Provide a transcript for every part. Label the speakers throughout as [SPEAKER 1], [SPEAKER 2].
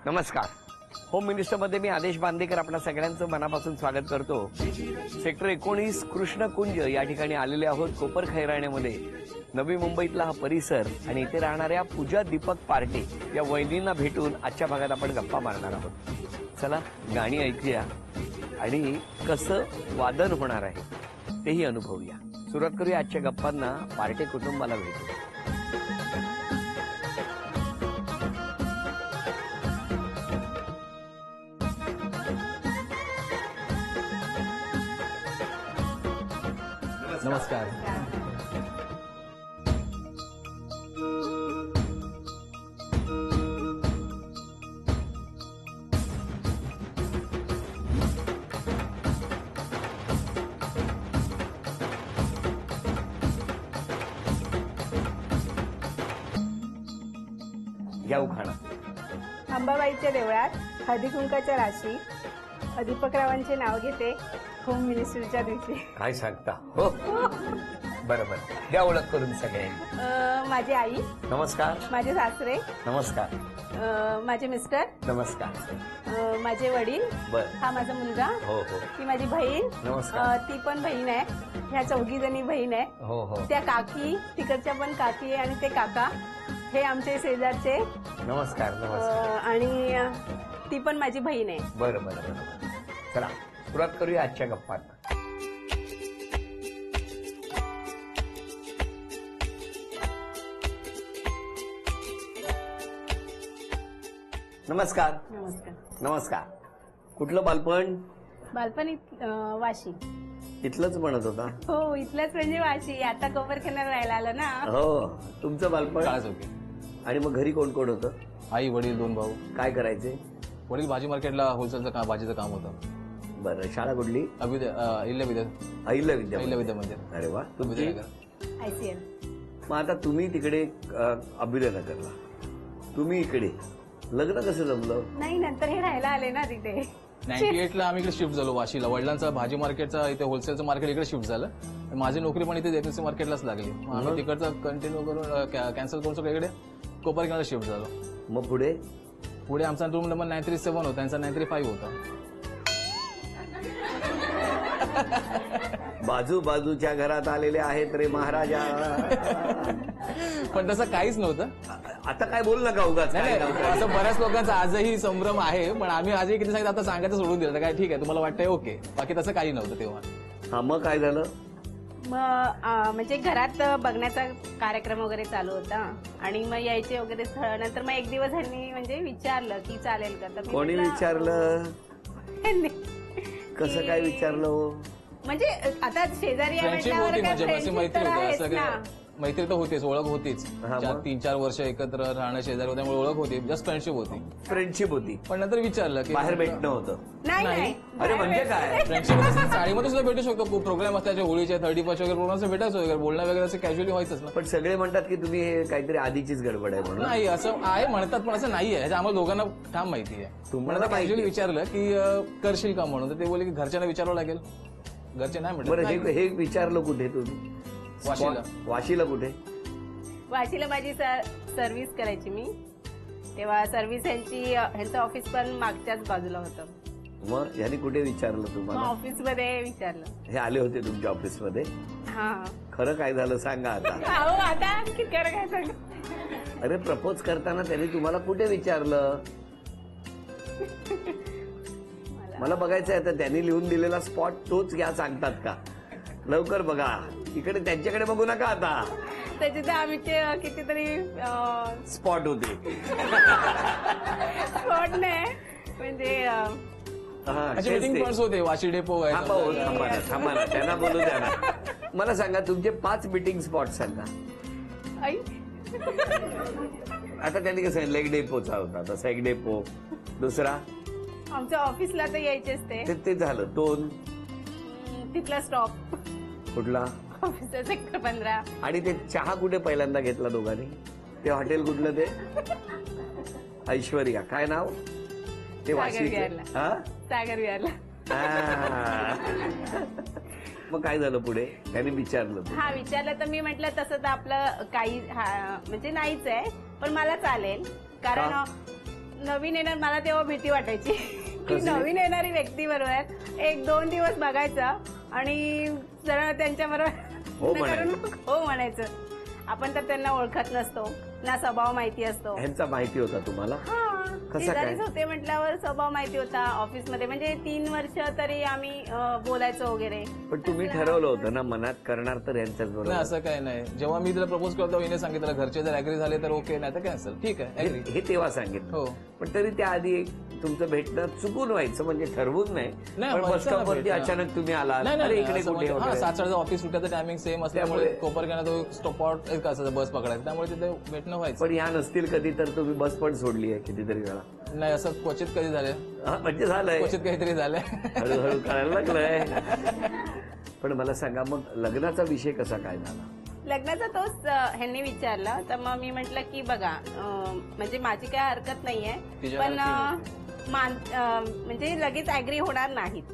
[SPEAKER 1] नमस्कार. होम मिनिस्टरमध्ये मी आदेश बांदेकर आपल्या सगळ्यांचं मनापासून स्वागत करतो. सेक्टर 19 कृष्णकुंज या ठिकाणी आलेले आहोत. कोपर खैराण्यामध्ये नवी मुंबईतला हा परिसर आणि इथे राहणाऱ्या पूजा दीपक पार्टे या वहिनींना भेटून आजच्या भागात आपण गप्पा मारणार आहोत. चला गाणी ऐकूया आणि कसं वादन होणार आहे तेही अनुभवूया. सुरुवात करूया आजच्या गप्पांना पार्टे कुटुंबाला भेटू.
[SPEAKER 2] नमस्कार.
[SPEAKER 1] घ्या उखाणा.
[SPEAKER 3] अंबाबाईच्या देवळात हळदी कुंकाच्या राशी दीपकरावांचे नाव घेते होम मिनिस्टरच्या दिवशी.
[SPEAKER 1] काय सांगता हो. बरोबर. द्या ओळख करून सगळ्यांनी.
[SPEAKER 3] माझी आई,
[SPEAKER 1] नमस्कार.
[SPEAKER 3] माझे सासरे,
[SPEAKER 1] नमस्कार.
[SPEAKER 3] माझे मिस्टर,
[SPEAKER 1] नमस्कार.
[SPEAKER 3] माझे वडील,
[SPEAKER 1] बर.
[SPEAKER 3] हा माझा मुलगा,
[SPEAKER 1] हो हो.
[SPEAKER 3] ती माझी बहीण,
[SPEAKER 1] नमस्कार.
[SPEAKER 3] ती पण बहीण आहे. ह्या 4 जणी बहीण आहे.
[SPEAKER 1] हो हो.
[SPEAKER 3] त्या काकी, तिकडच्या पण काकी आहे आणि ते काका, हे आमचे शेजारचे.
[SPEAKER 1] नमस्कार. नमस्कार.
[SPEAKER 3] आणि ती पण माझी बहीण आहे.
[SPEAKER 1] बरं बरं बरं. चला सुरुवात करूया आजच्या गप्पांना. नमस्कार.
[SPEAKER 3] नमस्कार.
[SPEAKER 1] नमस्कार. कुठलं बालपण?
[SPEAKER 3] बालपणी वाशी.
[SPEAKER 1] इथलंच म्हणत होता.
[SPEAKER 3] हो, इथलंच म्हणजे वाशी. आता कोपरखेरण्यात राहायला आलो ना.
[SPEAKER 1] हो. तुमचं बालपण?
[SPEAKER 2] काळाचौकी.
[SPEAKER 1] आणि मग घरी कोण कोण होतं?
[SPEAKER 2] आई, वडील, 2 भाऊ.
[SPEAKER 1] काय करायचे?
[SPEAKER 2] वडील भाजी मार्केटला होलसेलचं काम, भाजीचं काम होतं.
[SPEAKER 1] बरं. शाळा कुठली?
[SPEAKER 2] अहिल्या विद्या
[SPEAKER 1] अहिल्याविद्यामध्ये.
[SPEAKER 2] मंदिर.
[SPEAKER 1] अरे वा. तुमची?
[SPEAKER 3] ICL.
[SPEAKER 1] मग आता तुम्ही तिकडे अभिनगरला, तुम्ही इकडे, लग्न कसं जमलं?
[SPEAKER 3] नाही, नंतर हे राहायला आले ना तिथे.
[SPEAKER 2] 98ला आम्ही इकडे शिफ्ट झालो वाशीला. वडिलांचा भाजी मार्केटचा इथे होलसेलचं मार्केट इकडे शिफ्ट झालं. माझी नोकरी पण इथे एजन्सी मार्केटलाच लागली. आम्ही तिकडचं कंटिन्यू करून कॅन्सल करून सगळं इकडे कोपरखेरण्याला शिफ्ट झालो.
[SPEAKER 1] मग पुढे
[SPEAKER 2] आमचा रूम नंबर 937 होता, त्यांचा 935 होता.
[SPEAKER 1] बाजूच्या घरात आलेले आहेत रे महाराजा.
[SPEAKER 2] पण तसं काहीच नव्हतं.
[SPEAKER 1] आता काय बोल नका उगाच.
[SPEAKER 2] नाही, असं बऱ्याच लोकांचा आजही संभ्रम आहे. पण आम्ही आजही किती सांगितलं, आता सांगायचं सोडून दिलं. काय ठीक आहे, तुम्हाला वाटतंय ओके. बाकी तसं काही नव्हतं तेव्हा.
[SPEAKER 1] हा. मग काय झालं?
[SPEAKER 3] मग म्हणजे घरात बघण्याचा कार्यक्रम वगैरे चालू होता आणि मग यायचे वगैरे स्थळ. नंतर मग एक दिवस ह्यांनी म्हणजे विचारलं की चालेल का. तर
[SPEAKER 1] कोणी विचारलं? कसं काय विचारलं?
[SPEAKER 3] म्हणजे आता शेजारी
[SPEAKER 2] फ्रेंडशिप होती, म्हणजे मैत्री होती. सगळे
[SPEAKER 3] ना.
[SPEAKER 2] मैत्री तर होतीच, ओळख होतीच.
[SPEAKER 1] हा, मग?
[SPEAKER 2] 3-4 वर्ष एकत्र राहणं शेजारी होत्या, त्यामुळे ओळख होती. जस्ट फ्रेंडशिप होती.
[SPEAKER 1] फ्रेंडशिप होती.
[SPEAKER 2] पण नंतर विचारलं की
[SPEAKER 1] बाहेर भेटणं होतं?
[SPEAKER 3] नाही.
[SPEAKER 1] अरे म्हणजे काय?
[SPEAKER 2] फ्रेंडशिप चाळीमध्ये सुद्धा भेटू शकतो. खूप प्रोग्राम असतात, होळीचे 31st वगैरे प्रोग्राम भेटायचं वगैरे, बोलणं वगैरे असं कॅज्युअली व्हायचंच ना.
[SPEAKER 1] पण सगळे म्हणतात की तुम्ही हे काहीतरी आधीचीच गडबड आहे म्हणून.
[SPEAKER 2] नाही, असं आहे म्हणतात, पण असं नाहीये. ह्याच्या आम्हाला दोघांना ठाम माहिती आहे.
[SPEAKER 1] तुम्हाला
[SPEAKER 2] कॅज्युअली विचारलं की करशील का म्हणून, तर ते बोलले की घरच्यांना विचारावं लागेल. घरचे नाही
[SPEAKER 1] बरं.
[SPEAKER 2] म्हणतात.
[SPEAKER 1] हे विचारलं कुठे तुम्ही?
[SPEAKER 2] वाशीला.
[SPEAKER 1] वाशीला कुठे?
[SPEAKER 3] वाशीला माझी सर्व्हिस करायची मी तेव्हा. सर्व्हिस ह्यांचं ऑफिस पण मागच्याच बाजूला होतं.
[SPEAKER 1] मग यांनी कुठे विचारलं तुम्हाला?
[SPEAKER 3] ऑफिस मध्ये विचारलं.
[SPEAKER 1] हे आले होते तुमच्या ऑफिसमध्ये?
[SPEAKER 3] हा.
[SPEAKER 1] खरं काय झालं सांगा आता.
[SPEAKER 3] अहो, आता खरं काय सांग.
[SPEAKER 1] अरे प्रपोज करताना त्यांनी तुम्हाला कुठे विचारलं? मला बघायचं आहे. तर त्यांनी लिहून दिलेला स्पॉट तोच घ्या सांगतात का? लवकर बघा. इकडे त्यांच्याकडे बघू नका आता.
[SPEAKER 3] त्याचे तर आमचे कितीतरी
[SPEAKER 1] स्पॉट होते.
[SPEAKER 3] स्पॉट नाही म्हणजे
[SPEAKER 2] मीटिंग पॉइंट्स होते. वाशी डेपो
[SPEAKER 1] थांबा ना, त्यांना बोलू द्या ना. मला सांगा तुमचे 5 मीटिंग स्पॉट सांगा.
[SPEAKER 3] आई.
[SPEAKER 1] आता त्यांनी कसं सांगितलं? एक डेपोचा होता, तसा एक डेपो. दुसरा?
[SPEAKER 3] आमच्या ऑफिसला तर यायचेच
[SPEAKER 1] ते झालं. 2?
[SPEAKER 3] तिथला स्टॉप.
[SPEAKER 1] कुठला?
[SPEAKER 3] ऑफिसचा सेक्टर 15.
[SPEAKER 1] आणि ते चहा कुठे पहिल्यांदा घेतला दोघांनी? ते हॉटेल कुठलं? ते ऐश्वर्या. काय नाव ते? वाशी.
[SPEAKER 3] सागर विहारला.
[SPEAKER 1] मग काय झालं पुढे? त्याने विचारलं.
[SPEAKER 3] हा विचारलं तर मी म्हटलं तसं तर आपलं काही म्हणजे नाहीच आहे, पण मला चालेल कारण नवीन येणार मला तेव्हा भीती वाटायची की
[SPEAKER 1] कसली?
[SPEAKER 3] नवीन येणारी व्यक्ती बरोबर 1-2 दिवस बघायचा आणि जरा त्यांच्याबरोबर
[SPEAKER 1] हो म्हणायचं.
[SPEAKER 3] हो म्हणायचं. आपण तर त्यांना ओळखत नसतो ना, स्वभाव माहिती असतो.
[SPEAKER 1] ह्यांचा माहिती होता तुम्हाला?
[SPEAKER 3] हा,
[SPEAKER 1] कसा काय?
[SPEAKER 3] शेजारीच होते म्हटल्यावर स्वभाव माहिती होता. ऑफिसमध्ये म्हणजे 3 वर्ष तरी आम्ही बोलायचो वगैरे.
[SPEAKER 1] पण तुम्ही ठरवलं होतं ना मनात करणार तर यांच्याच
[SPEAKER 2] नाही
[SPEAKER 1] बरोबर.
[SPEAKER 2] असं काही नाही. जेव्हा मी तिला प्रपोज करतो हिने सांगितलं घरचे जर अॅग्री झाले तर ओके, नाही तर कॅन्सल. ठीक आहे, अॅग्री.
[SPEAKER 1] हे तेव्हा सांगितलं.
[SPEAKER 2] हो.
[SPEAKER 1] पण तरी त्याआधी तुमचं भेटणं चुकून व्हायचं म्हणजे ठरवून नाही.
[SPEAKER 2] नाही,
[SPEAKER 1] पण बस
[SPEAKER 2] व्हायचं ना
[SPEAKER 1] स्टॉपवरती
[SPEAKER 2] भेटणं.
[SPEAKER 1] अचानक तुम्ही आलात,
[SPEAKER 2] नाही
[SPEAKER 1] अरे
[SPEAKER 2] नाही
[SPEAKER 1] इकडे
[SPEAKER 2] असं
[SPEAKER 1] कुठे
[SPEAKER 2] म्हणजे- हा,
[SPEAKER 1] वगैरे.
[SPEAKER 2] 7:30 ऑफिस सुटायचं टायमिंग सेम असल्यामुळे
[SPEAKER 1] त्यामुळे-
[SPEAKER 2] कोपरगावला तो स्टॉप आउट एक असायचा बस पकडायचा, त्यामुळे तिथे भेटणं व्हायचं.
[SPEAKER 1] पण ह्या नसतील कधी तर तुम्ही बस पण सोडली आहे कितीतरी वेळा.
[SPEAKER 2] नाही असं क्वचित कधी झालं,
[SPEAKER 1] हा, म्हणजे झालंय
[SPEAKER 2] क्वचित काहीतरी झालंय.
[SPEAKER 1] हळूहळू कळायला लागलंय. पण मला सांगा मग लग्नाचा विषय कसा काय झाला?
[SPEAKER 3] लग्नाचा तोच ह्यांनी विचारला तर मग मी म्हटलं की बघा म्हणजे माझी काय हरकत नाहीये,
[SPEAKER 2] तिच्या
[SPEAKER 3] पण
[SPEAKER 2] घरात
[SPEAKER 3] म्हणजे लगेच अॅग्री होणार नाहीत.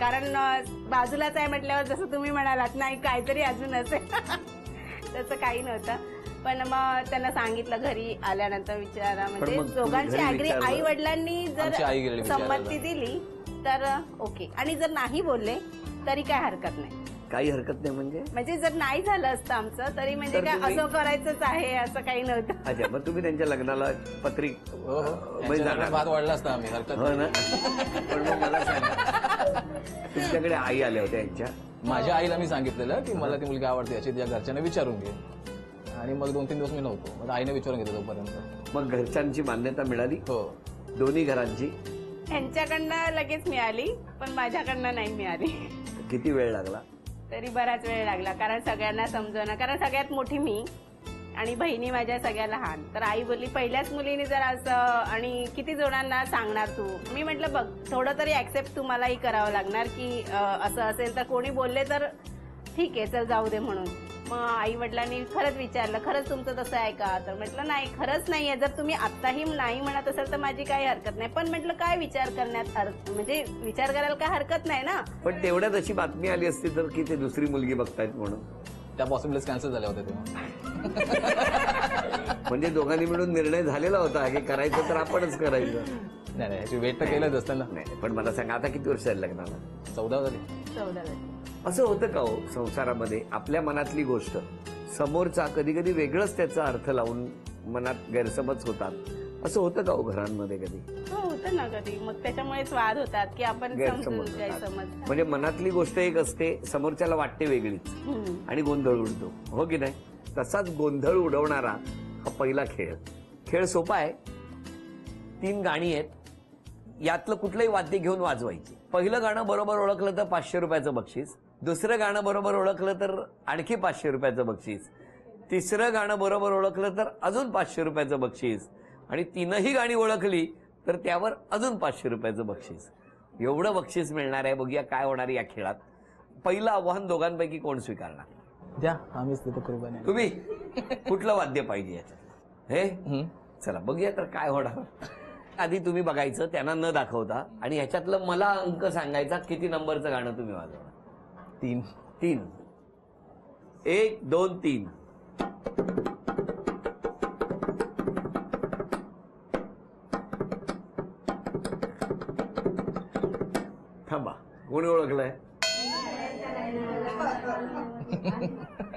[SPEAKER 3] कारण बाजूलाच आहे म्हटल्यावर जसं तुम्ही म्हणालात नाही काहीतरी अजून असेल तसं काही नव्हतं. पण मग त्यांना सांगितलं घरी आल्यानंतर विचारा, म्हणजे
[SPEAKER 1] मग तुम्ही
[SPEAKER 3] दोघांची
[SPEAKER 1] घरी
[SPEAKER 3] अॅग्री
[SPEAKER 1] विचारलं?
[SPEAKER 3] आई वडिलांनी
[SPEAKER 2] आमची आई गेलेली
[SPEAKER 3] जर
[SPEAKER 2] विचारायला.
[SPEAKER 3] संमती दिली तर ओके, आणि जर नाही बोलले तरी काय हरकत नाही.
[SPEAKER 1] काही हरकत नाही म्हणजे
[SPEAKER 3] जर नाही झालं असतं आमचं तरी म्हणजे
[SPEAKER 1] तर
[SPEAKER 3] काय
[SPEAKER 1] तुम्ही-
[SPEAKER 3] असं करायचंच आहे असं काही नव्हतं.
[SPEAKER 1] अच्छा, मग तुम्ही त्यांच्या लग्नाला पत्रिक
[SPEAKER 2] हो हो
[SPEAKER 1] म्हणजे
[SPEAKER 2] यांच्या
[SPEAKER 1] जाणार.
[SPEAKER 2] लग्नात भात वाढला असता आम्ही, हरकत
[SPEAKER 1] हो
[SPEAKER 2] नाही.
[SPEAKER 1] ना. पण मग मला सांगा तुमच्याकडे आई आल्या होत्या यांच्या.
[SPEAKER 2] माझ्या आईला मी सांगितलेलं की मला ती मुलगी आवडते याची तिच्या घरच्यांना विचारून घे, आणि मग 2-3 दिवस मी नव्हतो, मग आईने विचारून घेतलं तोपर्यंत.
[SPEAKER 1] मग घरच्यांची मान्यता मिळाली
[SPEAKER 2] हो.
[SPEAKER 1] दोन्ही घरांची?
[SPEAKER 3] ह्यांच्याकडनं लगेच मिळाली पण माझ्याकडनं नाही मिळाली.
[SPEAKER 1] किती वेळ लागला?
[SPEAKER 3] तरी बराच वेळ लागला, कारण सगळ्यांना समजवणं, कारण सगळ्यात मोठी मी आणि बहिणी माझ्या सगळ्या लहान. तर आई बोलली पहिल्याच मुलीने जर असं आणि किती जणांना सांगणार तू. मी म्हटलं बघ थोडं तरी ऍक्सेप्ट तुम्हालाही करावं लागणार की असं असेल तर कोणी बोलले तर ठीक आहे चल जाऊ दे म्हणून. मग आई वडिलांनी खरंच विचारलं खरंच तुमचं तसं आहे का, तर म्हटलं नाही खरंच नाहीये. जर तुम्ही आत्ताही नाही म्हणत असाल तर माझी काही हरकत नाही, पण म्हटलं काय विचार करण्यात म्हणजे विचार करायला काय हरकत नाही ना.
[SPEAKER 1] पण तेवढ्यात अशी बातमी आली असती तर की ते दुसरी मुलगी बघतायत म्हणून.
[SPEAKER 2] त्या पॉसिबिलिटीज कॅन्सल झाल्या होत्या तेव्हा.
[SPEAKER 1] म्हणजे दोघांनी मिळून निर्णय झालेला होता की करायचं तर आपणच करायचं.
[SPEAKER 2] नाही नाही याची वेट तर केलंच असतं ना.
[SPEAKER 1] नाही पण मला सांगा आता किती वर्ष झाली लग्नाला?
[SPEAKER 2] 14 झाली.
[SPEAKER 3] 14
[SPEAKER 1] असं होतं का हो संसारामध्ये आपल्या मनातली गोष्ट समोरचा कधी कधी वेगळंच त्याचा अर्थ लावून मनात गैरसमज होतात, असं होतं का हो घरांमध्ये कधी?
[SPEAKER 3] हो होतं ना कधी, मग त्याच्यामुळेच वाद होतात की आपण समजून
[SPEAKER 1] गैरसमज होतात.
[SPEAKER 3] गैरसमज.
[SPEAKER 1] म्हणजे मनातली गोष्ट एक असते, समोरच्याला वाटते वेगळीच
[SPEAKER 3] हम्म.
[SPEAKER 1] आणि गोंधळ उडतो, हो की नाही? तसाच गोंधळ उडवणारा हा पहिला खेळ. खेळ सोपा आहे. 3 गाणी आहेत, यातलं कुठलंही वाद्य घेऊन वाजवायची. पहिलं गाणं बरोबर ओळखलं तर 500 रुपयाचं बक्षीस, दुसरं गाणं बरोबर ओळखलं तर आणखी 500 रुपयाचं बक्षीस, तिसरं गाणं बरोबर ओळखलं तर अजून 500 रुपयाचं बक्षीस, आणि 3ही गाणी ओळखली तर त्यावर अजून 500 रुपयाचं बक्षीस. एवढं बक्षीस मिळणार आहे. बघूया काय होणार या खेळात. पहिलं आव्हान दोघांपैकी कोण स्वीकारणार?
[SPEAKER 2] द्या आम्हीच देतो कृपयाने.
[SPEAKER 1] तुम्ही. कुठलं वाद्य पाहिजे याच्यात? हे चला बघूया तर काय होणार. आधी तुम्ही बघायचं त्यांना न दाखवता, आणि ह्याच्यातलं मला अंक सांगायचा किती नंबरचं गाणं तुम्ही वाजवणार.
[SPEAKER 2] 3.
[SPEAKER 1] 3. 1 2 3. थांबा, कोणी ओळखलंय?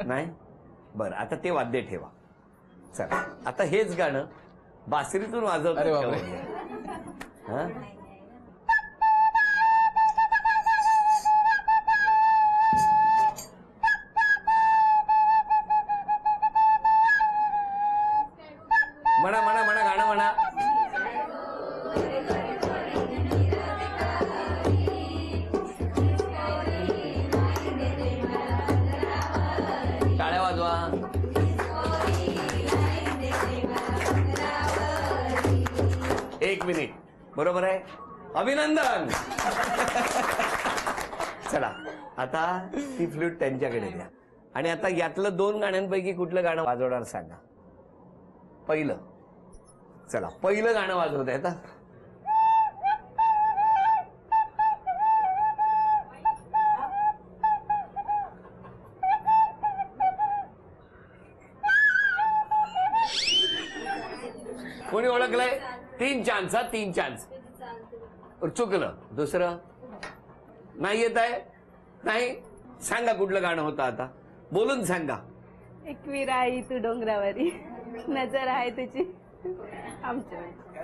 [SPEAKER 1] नाही. बरं आता ते वाद्य ठेवा. चला आता हेच गाणं बासरीतून वाजवत.
[SPEAKER 2] अरे बापरे.
[SPEAKER 1] हा, म्हणा म्हणा म्हणा गाणं म्हणा. टाळ्या वाजवा. एक मिनिट. बरोबर आहे. अभिनंदन. चला आता ती फ्लूट त्यांच्याकडे द्या, आणि आता यातलं 2 गाण्यांपैकी कुठलं गाणं वाजवणार सांगा. पहिलं. चला पहिलं गाणं वाजवत आहे आता. कोणी ओळखलंय? 3 चान्स हा 3 चान्स. चुकलं. दुसरं नाही येत आहे. नाही सांगा कुठलं गाणं होतं आता बोलून सांगा.
[SPEAKER 3] एकवीर आई तू डोंगरावरी नजर आहे तुझी आमच्या.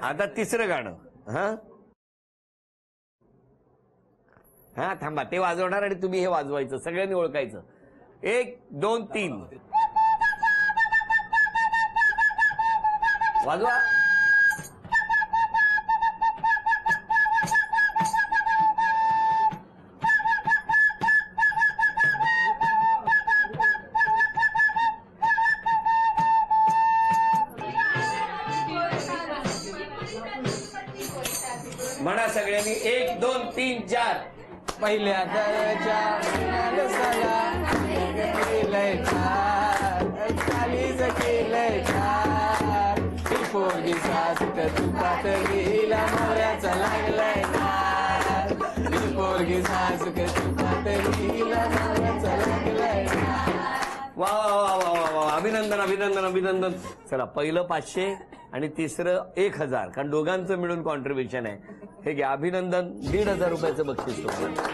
[SPEAKER 1] आता तिसरं गाणं. हा हा थांबा ते वाजवणार आणि तुम्ही हे वाजवायचं सगळ्यांनी ओळखायचं. 1 2 3 वाजवा. म्हणा सगळ्यांनी 1 2 3 4.
[SPEAKER 2] पहिल्या दरच्या केलंय चालीच केलंय पोरगी सासुक तुपात गेला मोऱ्याचा लागलाय पोरगी सासुक तुपात गेला मोऱ्याचा लागलाय.
[SPEAKER 1] वा वा वा वा वा वा अभिनंदन अभिनंदन अभिनंदन. चला पहिलं 500 आणि तिसरं 1000 कारण दोघांचं मिळून कॉन्ट्रीब्युशन आहे. हे घ्या अभिनंदन. 1,500 रुपयाचं बक्षीस तुम्हाला.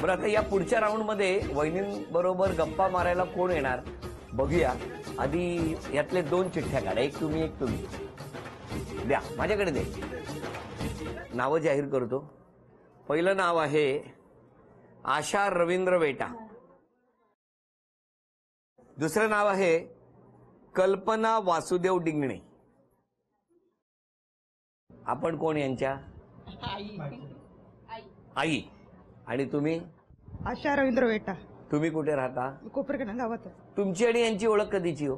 [SPEAKER 1] बरं आता या पुढच्या राऊंड मध्ये वहिनींबरोबर गप्पा मारायला कोण येणार बघूया. आधी यातले 2 चिठ्ठ्या काढा. एक तुम्ही एक तुम्ही द्या माझ्याकडे दे. नावं जाहीर करतो. पहिलं नाव आहे आशा रवींद्र वेटा. दुसरं नाव आहे कल्पना वासुदेव डिंगणे. आपण कोण यांच्या आई. आणि तुम्ही
[SPEAKER 4] आशा रवींद्र वेटा.
[SPEAKER 1] तुम्ही कुठे राहता.
[SPEAKER 4] कोपरखेडा गावात.
[SPEAKER 1] तुमची आणि यांची ओळख कधीची हो.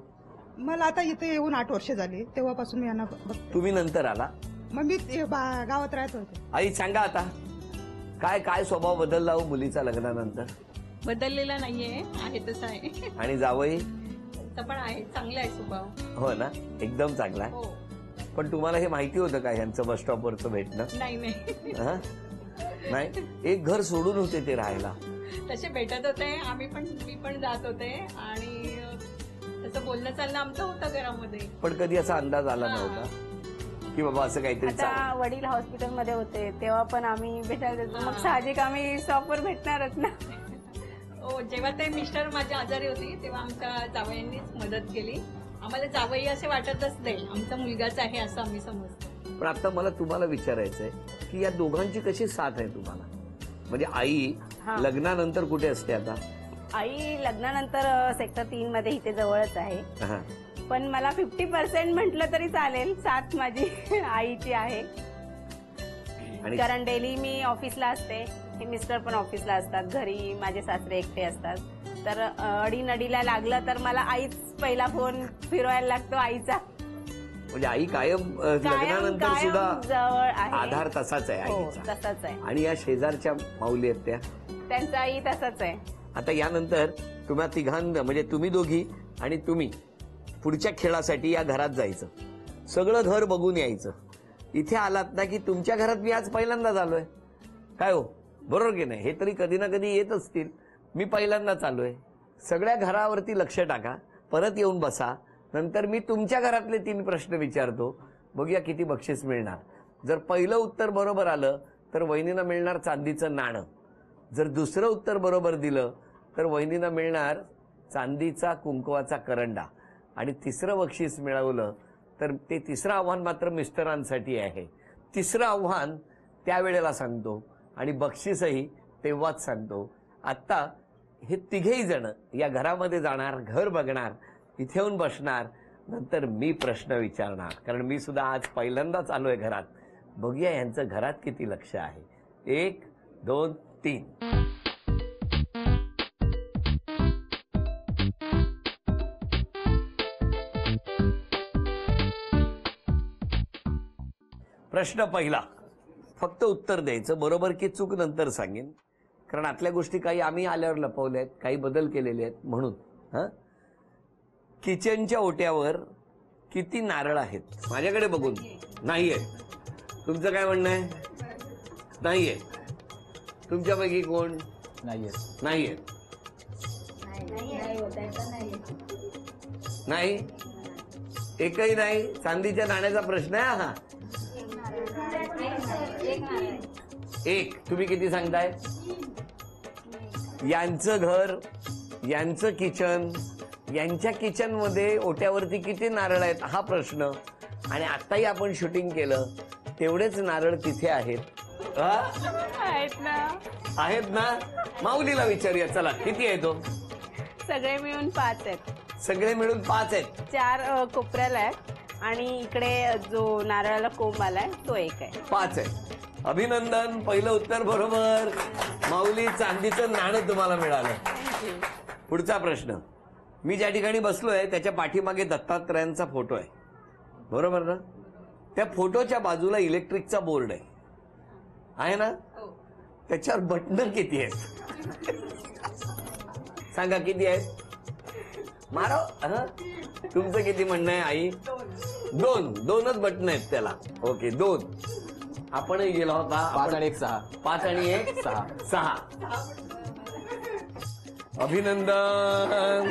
[SPEAKER 4] मला आता इथे येऊन 8 वर्ष झाली. तेव्हापासून मी यांना बघते.
[SPEAKER 1] तुम्ही नंतर आला.
[SPEAKER 4] मग मी गावात राहत होते.
[SPEAKER 1] आई सांगा आता काय काय स्वभाव बदलला हो मुलीचा लग्नानंतर.
[SPEAKER 5] बदललेला नाहीये, आहे तसा आहे.
[SPEAKER 1] आणि जावई
[SPEAKER 5] पण आहे, चांगला आहे स्वभाव.
[SPEAKER 1] हो ना एकदम चांगला आहे.
[SPEAKER 5] हो.
[SPEAKER 1] पण तुम्हाला हे माहिती होतं का ह्यांचं बस स्टॉपवरचं भेटणं.
[SPEAKER 5] नाही
[SPEAKER 1] हा? नाही एक घर सोडून होते ते राहायला.
[SPEAKER 5] तसे भेटत होते मी पण जात होते आणि तसं बोलणं चालणं आमचं होतं घरामध्ये.
[SPEAKER 1] पण कधी असा अंदाज आला नव्हता की बाबा असं काहीतरी
[SPEAKER 3] आता वडील हॉस्पिटलमध्ये होते तेव्हा पण आम्ही भेटायला जायचो. मग साहजिक आम्ही स्टॉपवर भेटणारच ना.
[SPEAKER 5] हो, जेव्हा ते मिस्टर माझ्या आजारी होती तेव्हा आमच्या जावयांनीच मदत केली. आम्हाला जावई असे वाटतच नाही, आमचा मुलगाच आहे असं आम्ही समजतो.
[SPEAKER 1] पण आता मला तुम्हाला विचारायचंय की या दोघांची कशी साथ आहे तुम्हाला. म्हणजे आई
[SPEAKER 3] हा.
[SPEAKER 1] लग्नानंतर कुठे असते आता.
[SPEAKER 3] आई लग्नानंतर सेक्टर 3 मध्ये इथे जवळच आहे.
[SPEAKER 1] हा.
[SPEAKER 3] पण मला 50% म्हटलं तरी चालेल. साथ माझी आईची आहे.
[SPEAKER 1] आणि
[SPEAKER 3] कारण डेली मी ऑफिसला असते, हे मिस्टर पण ऑफिसला असतात, घरी माझे सासरे एकटे असतात. तर अडीनडीला लागलं तर मला आईच पहिला फोन फिरवायला लागतो आईचा.
[SPEAKER 1] म्हणजे आई कायम लग्नानंतर
[SPEAKER 3] कायम
[SPEAKER 1] सुद्धा
[SPEAKER 3] जवळ आहे.
[SPEAKER 1] आधार तसाच आहे
[SPEAKER 3] हो,
[SPEAKER 1] आईचा.
[SPEAKER 3] तसाच आहे.
[SPEAKER 1] आणि या शेजारच्या माऊली आहेत त्या
[SPEAKER 3] त्यांचा आई तसाच आहे.
[SPEAKER 1] आता यानंतर तुम्हा तिघांना म्हणजे तुम्ही दोघी आणि तुम्ही पुढच्या खेळासाठी या घरात जायचं. सगळं घर बघून यायचं. इथे आलात ना की तुमच्या घरात मी आज पहिल्यांदाच आलोय. काय हो बरोबर की नाही. हे तरी कधी ना कधी येत असतील. मी पहिल्यांदाच आलोय. सगळ्या घरावरती लक्ष टाका. परत येऊन बसा. नंतर मी तुमच्या घरातले 3 प्रश्न विचारतो. बघूया किती बक्षीस मिळणार. जर पहिलं उत्तर बरोबर आलं तर वहिनीला मिळणार चांदीचं नाणं. जर दुसरं उत्तर बरोबर दिलं तर वहिनीला मिळणार चांदीचा कुंकवाचा करंडा. आणि तिसरं बक्षीस मिळवलं तर ते तिसरं आव्हान मात्र मिस्टरांसाठी आहे. तिसरं आव्हान त्यावेळेला सांगतो आणि बक्षीसही तेव्हाच सांगतो. आत्ता हे तिघेही जण या घरामध्ये जाणार, घर बघणार, इथे येऊन बसणार. नंतर मी प्रश्न विचारणार कारण मी सुद्धा आज पहिल्यांदाच आलोय घरात. बघूया यांचं घरात किती लक्ष आहे. 1 2 3. प्रश्न पहिला. फक्त उत्तर द्यायचं. बरोबर की चूक नंतर सांगेन कारण आतल्या गोष्टी काही आम्ही आल्यावर लपवल्या आहेत, काही बदल केलेले आहेत म्हणून. हा किचनच्या ओट्यावर किती नारळ आहेत. माझ्याकडे बघून. नाहीये. तुमचं काय म्हणणं आहे. नाहीये. तुमच्यापैकी कोण.
[SPEAKER 2] नाहीये.
[SPEAKER 1] नाहीये. नाही एकही नाही. चांदीच्या नाण्याचा प्रश्न आहे हा. एक. तुम्ही किती सांगताय? यांचं घर, यांचं किचन, यांच्या किचन मध्ये ओट्यावरती किती नारळ आहेत हा प्रश्न. आणि आताही आपण शूटिंग केलं तेवढेच नारळ तिथे आहेत. हा?
[SPEAKER 3] आहेत ना.
[SPEAKER 1] आहेत ना. माऊलीला विचारूया चला, किती आहे तो?
[SPEAKER 3] सगळे मिळून 5 आहेत.
[SPEAKER 1] सगळे मिळून 5 आहेत.
[SPEAKER 3] 4 कोपऱ्याला आहेत आणि इकडे जो नारळाला कोंब आलाय तो 1 आहे.
[SPEAKER 1] 5 आहे. अभिनंदन, पहिलं उत्तर बरोबर. माऊली, चांदीचं नाणं तुम्हाला मिळालं. पुढचा प्रश्न. मी ज्या ठिकाणी बसलोय त्याच्या पाठीमागे दत्तात्रयांचा फोटो आहे, बरोबर ना? त्या फोटोच्या बाजूला इलेक्ट्रिकचा बोर्ड आहे ना? त्याच्यावर बटणं किती आहेत? सांगा किती आहेत? मारो. तुमचं किती म्हणणं आहे आई? 2च बटन आहेत त्याला. ओके, 2. आपणही गेला होता.
[SPEAKER 2] 5 आणि 1 6.
[SPEAKER 1] 5 आणि 1 6. अभिनंदन.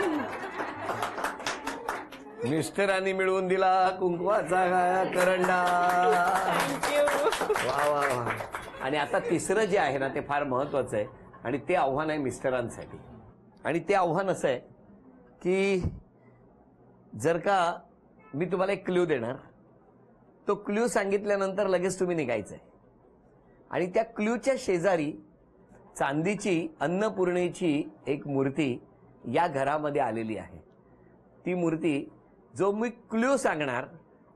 [SPEAKER 1] मिस्टरांनी मिळवून दिला कुंकवाचा करंडा. वा वा वा. आणि आता तिसरं जे आहे ना ते फार महत्वाचं आहे आणि ते आव्हान आहे मिस्टरांसाठी. आणि ते आव्हान असं आहे की जर का मी तुम्हाला एक क्ल्यू देणार, तो क्ल्यू सांगितल्यानंतर लगेच तुम्ही निघायचंय. आणि त्या क्ल्यूच्या शेजारी चांदीची अन्नपूर्णेची एक मूर्ती या घरामध्ये आलेली आहे. ती मूर्ती जो मी क्ल्यू सांगणार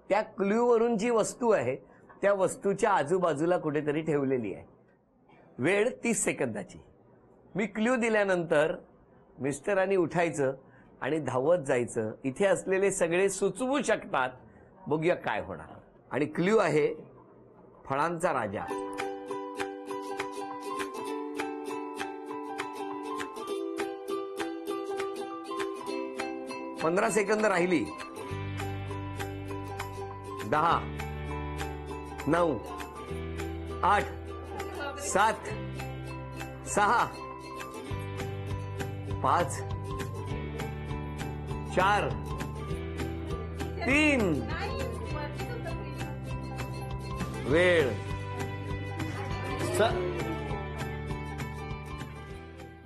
[SPEAKER 1] त्या क्ल्यूवरून जी वस्तू आहे त्या वस्तूच्या आजूबाजूला कुठेतरी ठेवलेली आहे. वेळ 30 सेकंदाची. मी क्ल्यू दिल्यानंतर मिस्टरांनी उठायचं आणि धावत जायचं. इथे असलेले सगळे सुचवू शकतात. बघूया काय होणार. आणि क्ल्यू आहे फळांचा राजा. 15 सेकंद राहिली. 10 9 8 7 6 5 4 3. वेळ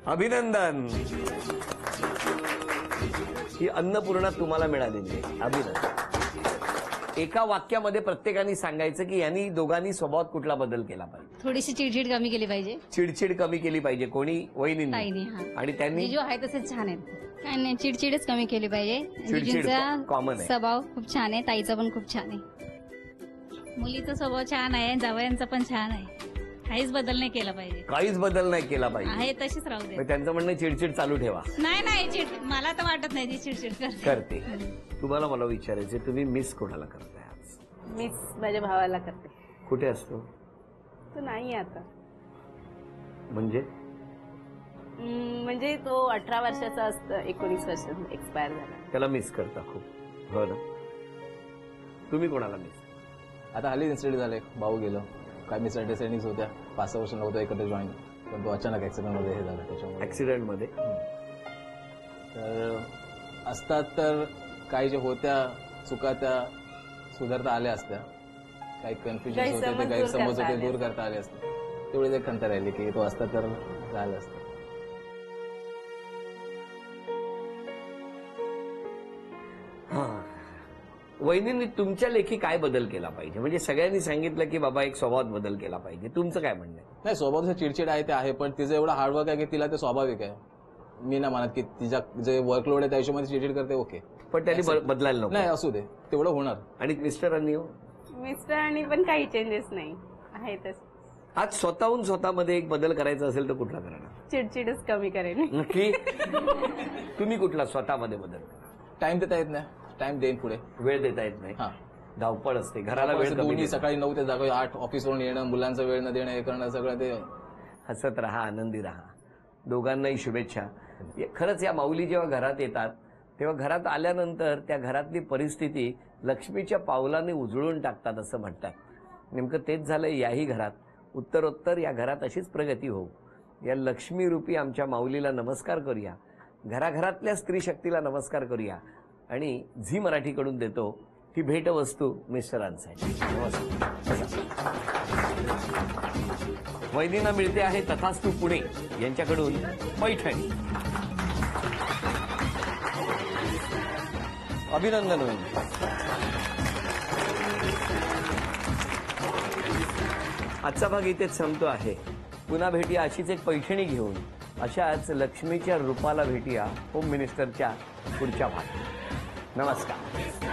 [SPEAKER 1] अभिनंदन. ही अन्नपूर्णा तुम्हाला मिळालेली आहे. अभिनंदन. एका वाक्यामध्ये प्रत्येकाने सांगायचं की यांनी दोघांनी स्वभावात कुठला बदल केला पाहिजे.
[SPEAKER 6] थोडीशी चिडचिड कमी केली पाहिजे.
[SPEAKER 1] चिडचिड कमी केली पाहिजे. कोणी? वहिनींनी.
[SPEAKER 6] ताईने. हा.
[SPEAKER 1] आणि त्यांनी
[SPEAKER 6] जिजू आहे तसेच छान आहेत.
[SPEAKER 7] काय नाही, चिडचिडच कमी केली पाहिजे.
[SPEAKER 1] चिडचिड
[SPEAKER 7] जिजूंचा
[SPEAKER 1] common आहे.
[SPEAKER 7] स्वभाव खूप छान आहे, ताईचा पण खूप छान आहे. मुलीचा स्वभाव छान आहे, जावयांचा पण छान आहे. काहीच बदल नाही केला पाहिजे.
[SPEAKER 1] काहीच बदल नाही केला पाहिजे.
[SPEAKER 7] आहे तशीच राहू दे.
[SPEAKER 1] मग त्यांचं म्हणणं चिडचिड चालू ठेवा.
[SPEAKER 7] नाही नाही, मला तर वाटत नाही ती चिडचिड
[SPEAKER 1] करते. तुम्हाला मला विचारायचं, तुम्ही मिस कोणाला करताय आज?
[SPEAKER 3] मीच माझ्या भावाला करते.
[SPEAKER 1] कुठे असतो
[SPEAKER 3] तो नाही आता.
[SPEAKER 1] म्हणजे?
[SPEAKER 3] म्हणजे तो 18 वर्षाचा असतो, 19 वर्षाचा एक्सपायर झाला.
[SPEAKER 1] त्याला मिस करता खूप. हो ना. तुम्ही कोणाला मिस?
[SPEAKER 2] आता हल्ली इन्सिडेंट झाले. भाऊ गेलो, काय मिस अंडरस्टँडिंग होत्या. 5-6 वर्ष नव्हतं एकत्र जॉईन, पण तो अचानक ऍक्सिडेंट मध्ये हे झालं. त्याच्यामुळे
[SPEAKER 1] ऍक्सिडेंट मध्ये
[SPEAKER 2] तर असतात तर काही जे होत्या चुका त्या सुधारता आल्या असत्या. काही कन्फ्युजन होते ते गैरसमज होते दूर करता आले असते. तेवढीच एक खंत राहिली की तो असता तर झालं असतं.
[SPEAKER 1] वहिनींनी तुमच्या लेखी काय बदल केला पाहिजे? म्हणजे सगळ्यांनी सांगितलं की बाबा एक स्वभावात बदल केला पाहिजे. तुमचं काय म्हणणं आहे?
[SPEAKER 2] नाही, स्वभाव चिडचिड आहे ते आहे, पण तिचं एवढं हार्डवर्क आहे की तिला ते स्वाभाविक आहे. मी ना म्हणत की तिच्या जे वर्कलोड आहे त्या हिशोबाने चिडचिड करते. ओके,
[SPEAKER 1] पण त्यांनी बदलायला
[SPEAKER 2] नाही
[SPEAKER 1] नको.
[SPEAKER 2] असू दे, तेवढं होणार.
[SPEAKER 1] आणि मिस्टरांनी हो?
[SPEAKER 3] मिस्टरांनी पण काही चेंजेस नाही आहे तसं.
[SPEAKER 1] आज स्वतःहून स्वतःमध्ये एक बदल करायचा असेल तर कुठला करणार?
[SPEAKER 3] चिडचिडच कमी करेन.
[SPEAKER 1] नक्की. तुम्ही कुठला स्वतःमध्ये बदल?
[SPEAKER 2] टाइम देता येत नाही. टाइम देईन पुढे.
[SPEAKER 1] वेळ देता येत नाही.
[SPEAKER 2] हा,
[SPEAKER 1] धावपळ असते, घराला वेळ कमी
[SPEAKER 2] दोन्ही
[SPEAKER 1] देता.
[SPEAKER 2] सकाळी 9 ते जागा 8 ऑफिसवरून येणं, मुलांचा वेळ न देणं, हे करणं सगळं ते.
[SPEAKER 1] हसत राहा, आनंदी राहा. दोघांनाही शुभेच्छा. खरंच या माऊली जेव्हा घरात येतात तेव्हा घरात आल्यानंतर त्या घरातली परिस्थिती लक्ष्मीच्या पावलाने उजळून टाकतात असं म्हणतात. नेमकं तेच झालंय याही घरात. उत्तरोत्तर या घरात अशीच प्रगती होऊ. या लक्ष्मी रूपी आमच्या माऊलीला नमस्कार करूया. घराघरातल्या स्त्री शक्तीला नमस्कार करूया. आणि झी मराठीकडून देतो ही भेटवस्तू मिस्टरांसाठी. नमस्कार. बसा. वहिनींना मिळते आहे तथास्तू पुणे यांच्याकडून पैठणी. अभिनंदन वहिनी. आजचा भाग इथेच संपतो आहे. पुन्हा भेटूया अशीच एक पैठणी घेऊन. अशाच लक्ष्मीच्या रूपाला भेटूया होम मिनिस्टरच्या पुढच्या भागात. नमस्कार.